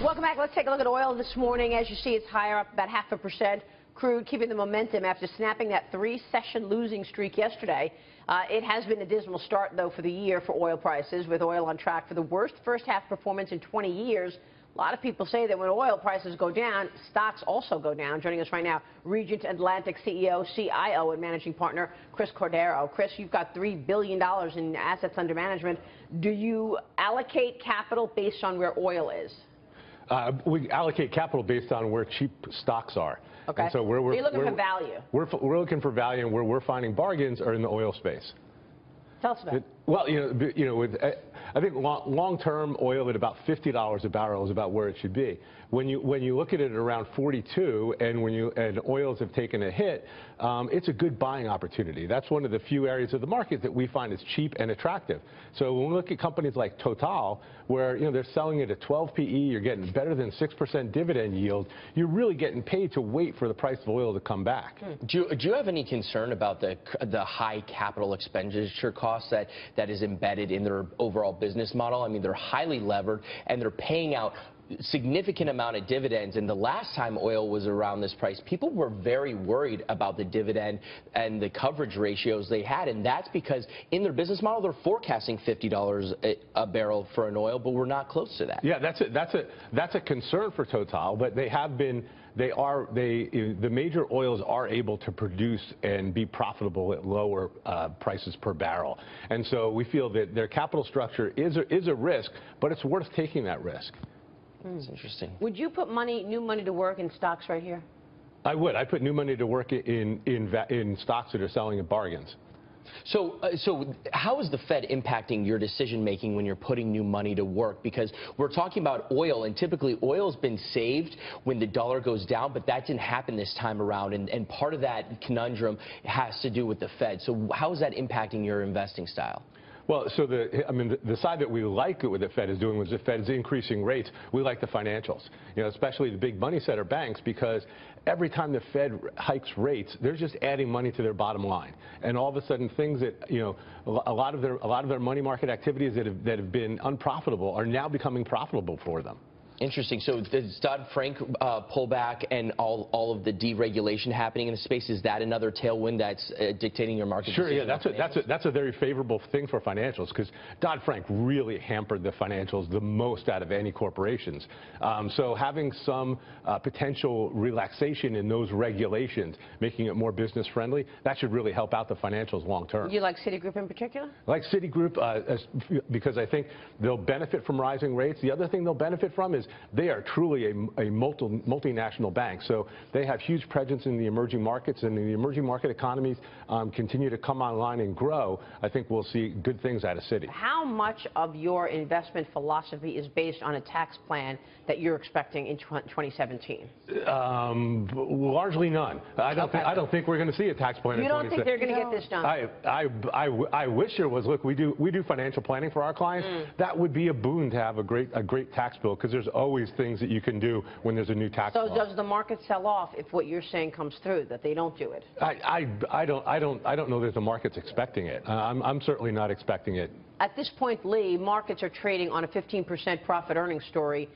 Welcome back. Let's take a look at oil this morning. As you see, it's higher, up about 0.5%. Crude keeping the momentum after snapping that 3-session losing streak yesterday. It has been a dismal start, though, for the year for oil prices, with oil on track for the worst first-half performance in 20 years. A lot of people say that when oil prices go down, stocks also go down. Joining us right now, RegentAtlantic CEO, CIO, and managing partner, Chris Cordaro. Chris, you've got $3 billion in assets under management. Do you allocate capital based on where oil is? We allocate capital based on where cheap stocks are. Okay. And so you're looking for value. We're looking for value, and where we're finding bargains are in the oil space. Tell us about it. Well, I think long-term oil at about $50 a barrel is about where it should be. When you look at it at around 42, and oils have taken a hit, it's a good buying opportunity. That's one of the few areas of the market that we find is cheap and attractive. So when we look at companies like Total, where they're selling at a 12 PE, you're getting better than 6% dividend yield. You're really getting paid to wait for the price of oil to come back. Do you have any concern about the high capital expenditure costs that is embedded in their overall business model? I mean, they're highly levered, and they're paying out significant amount of dividends. And the last time oil was around this price, people were very worried about the dividend and the coverage ratios they had. And that's because in their business model, they're forecasting $50 a barrel for an oil, but we're not close to that. Yeah, that's a concern for Total, but the major oils are able to produce and be profitable at lower prices per barrel. And so we feel that their capital structure is a risk, but it's worth taking that risk. That's interesting. Would you put new money to work in stocks right here? I would. I put new money to work in stocks that are selling at bargains. So how is the Fed impacting your decision-making when you're putting new money to work? Because we're talking about oil, and typically oil's been saved when the dollar goes down, but that didn't happen this time around, and part of that conundrum has to do with the Fed. So how is that impacting your investing style? Well, so the side that we like what the Fed is doing was the Fed is increasing rates. We like the financials, especially the big money setter banks, because every time the Fed hikes rates, they're just adding money to their bottom line, and all of a sudden things that a lot of their money market activities that have been unprofitable are now becoming profitable for them. Interesting. So the Dodd-Frank pullback and all of the deregulation happening in the space, is that another tailwind that's dictating your market? Sure, yeah, that's a very favorable thing for financials, because Dodd-Frank really hampered the financials the most out of any corporations. So having some potential relaxation in those regulations, making it more business friendly, that should really help out the financials long term. You like Citigroup in particular? I like Citigroup because I think they'll benefit from rising rates. The other thing they'll benefit from is they are truly a multinational bank, so they have huge presence in the emerging markets, and the emerging market economies continue to come online and grow. I think we'll see good things out of Citi. How much of your investment philosophy is based on a tax plan that you're expecting in 2017? Largely none. I don't think we're going to see a tax plan. You don't think they're going to get this done? I wish there was. Look, we do financial planning for our clients. That would be a boon to have a great tax bill, because there's always things that you can do when there's a new tax law. So does the market sell off if what you're saying comes through, that they don't do it? I don't know that the market's expecting it. I'm certainly not expecting it. At this point, Lee, markets are trading on a 15% profit earnings story.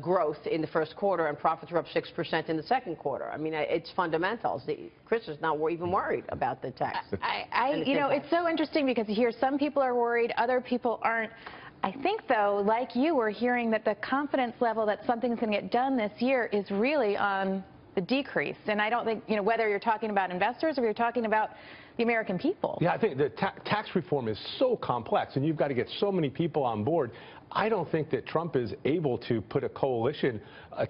Growth in the first quarter, and profits were up 6% in the second quarter. I mean, it's fundamentals. Chris is not even worried about the tax. It's so interesting, because you hear some people are worried, other people aren't. I think, though, like you, we're hearing that the confidence level that something's going to get done this year is really on the decrease. And I don't think, whether you're talking about investors or you're talking about the American people. Yeah, I think the tax reform is so complex, and you've got to get so many people on board. I don't think that Trump is able to put a coalition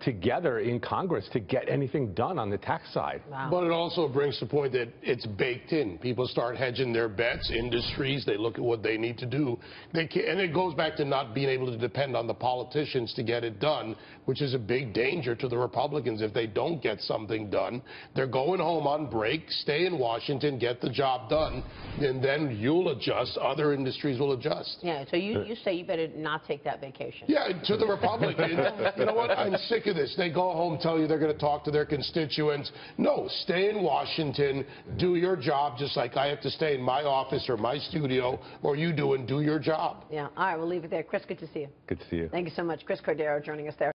together in Congress to get anything done on the tax side. Wow. But it also brings the point that it's baked in. People start hedging their bets, industries, they look at what they need to do. And it goes back to not being able to depend on the politicians to get it done, which is a big danger to the Republicans. If they don't get something done, they're going home on break, stay in Washington, get the job done, and then you'll adjust, other industries will adjust. Yeah, so you say you better not take that vacation. Yeah, to the Republicans. You know what? I'm sick of this. They go home, tell you they're going to talk to their constituents. No, stay in Washington, do your job, just like I have to stay in my office or my studio, or you do, and do your job. Yeah, all right, we'll leave it there. Chris, good to see you. Good to see you. Thank you so much. Chris Cordaro joining us there.